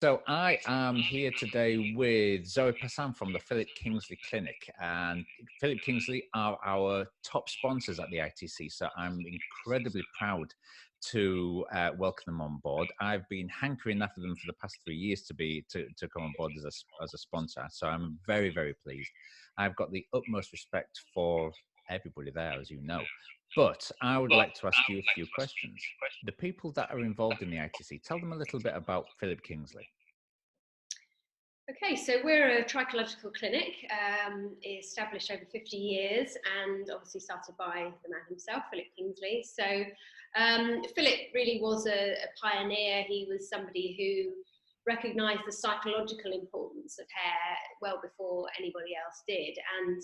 So I am here today with Zoe Passam from the Philip Kingsley Clinic, and Philip Kingsley are our top sponsors at the ITC. So I'm incredibly proud to welcome them on board. I've been hankering after them for the past 3 years to come on board as a sponsor. So I'm very, very pleased. I've got the utmost respect for everybody there, as you know. But I would like to ask you a few questions. The people that are involved in the ITC, tell them a little bit about Philip Kingsley. Okay, so we're a trichological clinic, established over 50 years and obviously started by the man himself, Philip Kingsley. So Philip really was a pioneer. He was somebody who recognised the psychological importance of hair well before anybody else did, and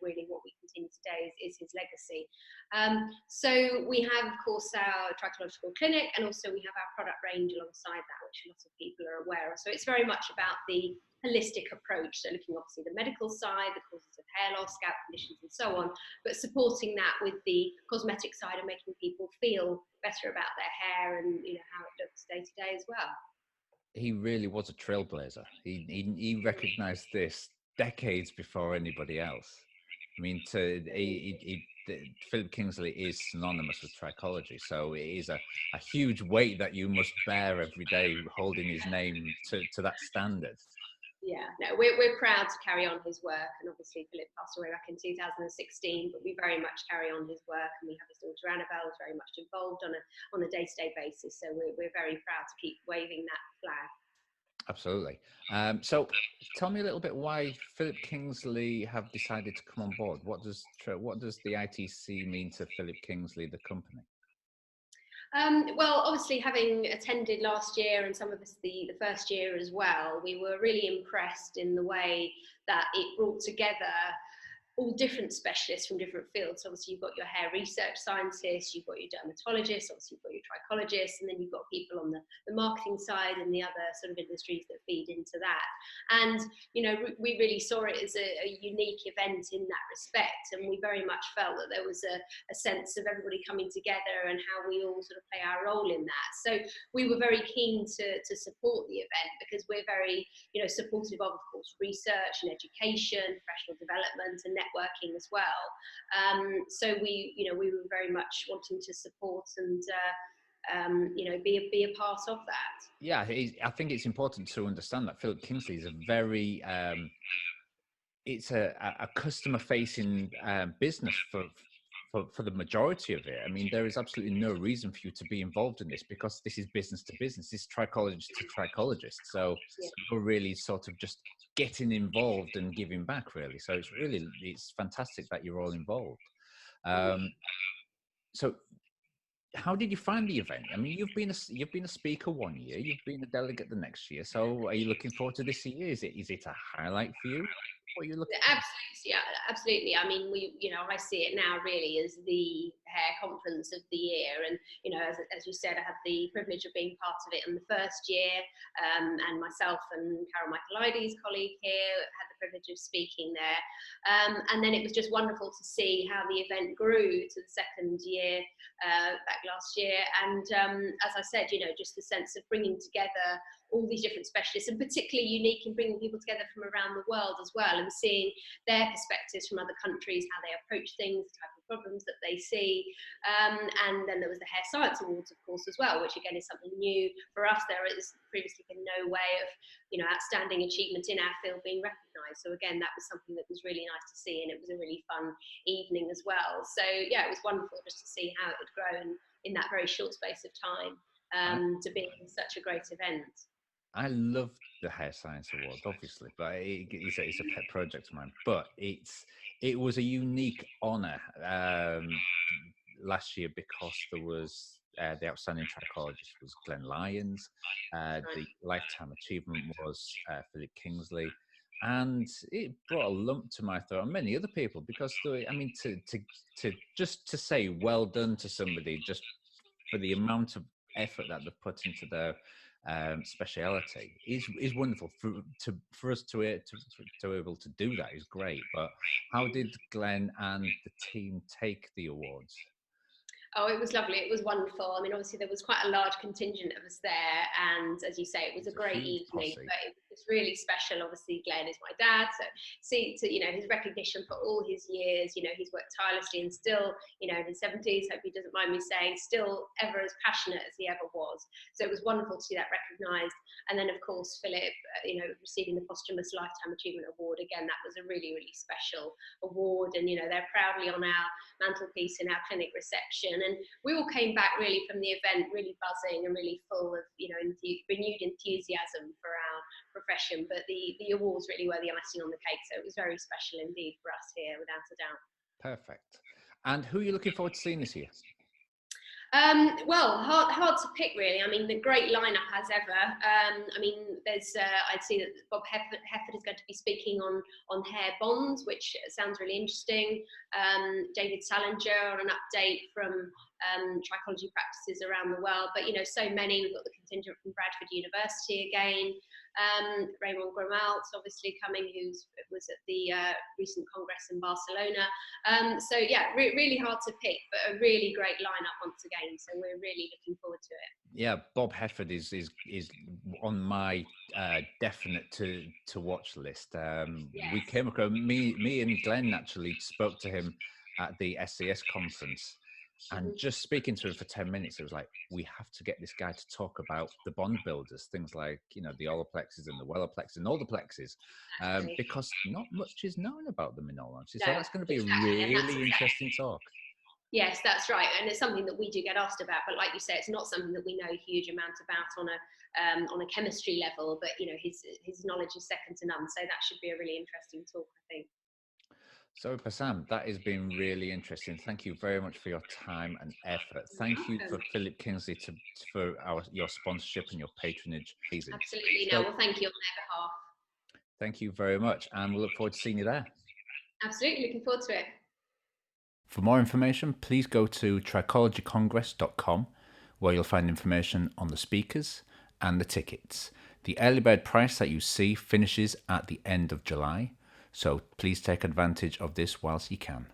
really what we continue today is his legacy. So we have, of course, our trichological clinic, and also we have our product range alongside that, which a lot of people are aware of. So it's very much about the holistic approach, so looking obviously the medical side, the causes of hair loss, scalp conditions and so on, but supporting that with the cosmetic side and making people feel better about their hair and how it looks day to day as well. He really was a trailblazer. He recognized this decades before anybody else. I mean, Philip Kingsley is synonymous with trichology, so it is a huge weight that you must bear every day, holding his name to that standard. Yeah, no, we're proud to carry on his work, and obviously Philip passed away back in 2016, but we very much carry on his work, and we have his daughter Annabelle who's very much involved on a day-to-day basis, so we're very proud to keep waving that flag. Absolutely. So tell me a little bit why Philip Kingsley have decided to come on board. What does the ITC mean to Philip Kingsley, the company? Well, obviously, having attended last year and some of us the first year as well, we were really impressed in the way that it brought together all different specialists from different fields. So obviously, you've got your hair research scientists, you've got your dermatologists, obviously, you've got your trichologists, and then you've got people on the marketing side and the other sort of industries that feed into that. And, we really saw it as a unique event in that respect. And we very much felt that there was a sense of everybody coming together and how we all sort of play our role in that. So we were very keen to support the event because we're very, supportive of course, research and education, professional development and networking as well. So we were very much wanting to support and be a part of that. Yeah, I think it's important to understand that Philip Kingsley is a very it's a customer-facing business for the majority of it. I mean, there is absolutely no reason for you to be involved in this because this is business to business. This is trichologist to trichologist. So you're really sort of just getting involved and giving back, really. So it's fantastic that you're all involved. So how did you find the event? I mean, you've been a speaker one year, you've been a delegate the next year. So are you looking forward to this year? Is it a highlight for you? What are you looking for? Absolutely. I mean, I see it now really as the hair conference of the year. And, as you said, I had the privilege of being part of it in the first year. And myself and Carol Michaelides, colleague here, had the privilege of speaking there. And then it was just wonderful to see how the event grew to the second year back last year. And as I said, just the sense of bringing together all these different specialists, and particularly unique in bringing people together from around the world as well, and seeing their perspectives from other countries, how they approach things, the type of problems that they see. And then there was the Hair Science Awards, of course, as well, which again is something new for us. There has previously been no way of, outstanding achievement in our field being recognised. So again, that was something that was really nice to see, and it was a really fun evening as well. So yeah, it was wonderful just to see how it had grown in that very short space of time to being such a great event. I love the Hair Science Awards, obviously, but it's a pet project of mine. But it was a unique honour last year because there was the outstanding trichologist was Glenn Lyons, the lifetime achievement was Philip Kingsley, and it brought a lump to my throat and many other people because to say well done to somebody just for the amount of effort that they've put into their speciality is wonderful. For us to be able to do that is great. But how did Glenn and the team take the awards? Oh, it was lovely. It was wonderful. I mean, obviously there was quite a large contingent of us there, and as you say, it was a great evening. But it was really special. Obviously, Glenn is my dad, so his recognition for all his years. He's worked tirelessly and still, in his 70s. Hope he doesn't mind me saying, still ever as passionate as he ever was. So it was wonderful to see that recognised. And then, of course, Philip, receiving the posthumous Lifetime Achievement Award again. That was a really, really special award, and they're proudly on our mantelpiece in our clinic reception. And we all came back really from the event really buzzing and really full of renewed enthusiasm for our profession. But the awards really were the icing on the cake, so it was very special indeed for us here, without a doubt. Perfect. And who are you looking forward to seeing this year? Well, hard to pick really. I mean, the great lineup as ever. There's I'd see that Bob Hefford is going to be speaking on hair bonds, which sounds really interesting. David Salinger on an update from trichology practices around the world. But so many. We've got the contingent from Bradford University again. Raymond Gramalt's obviously coming, who was at the recent Congress in Barcelona. Really hard to pick, but a really great lineup once again. So we're really looking forward to it. Yeah, Bob Hefford is on my definite to watch list. Yes. We came across me and Glenn actually spoke to him at the SCS conference. And just speaking to him for 10 minutes, it was like, we have to get this guy to talk about the bond builders, things like, the Olaplexes and the Welloplexes and all the plexes, because not much is known about them in all honesty. So that's going to be a really interesting talk. Yes, that's right. And it's something that we do get asked about. But like you say, it's not something that we know a huge amount about on a chemistry level. But, his knowledge is second to none. So that should be a really interesting talk, I think. So Passam, that has been really interesting. Thank you very much for your time and effort. Thank you for Philip Kingsley for your sponsorship and your patronage. Absolutely. Well, thank you on their behalf. Thank you very much. And we'll look forward to seeing you there. Absolutely. Looking forward to it. For more information, please go to trichologycongress.com, where you'll find information on the speakers and the tickets. The early bird price that you see finishes at the end of July. So please take advantage of this whilst you can.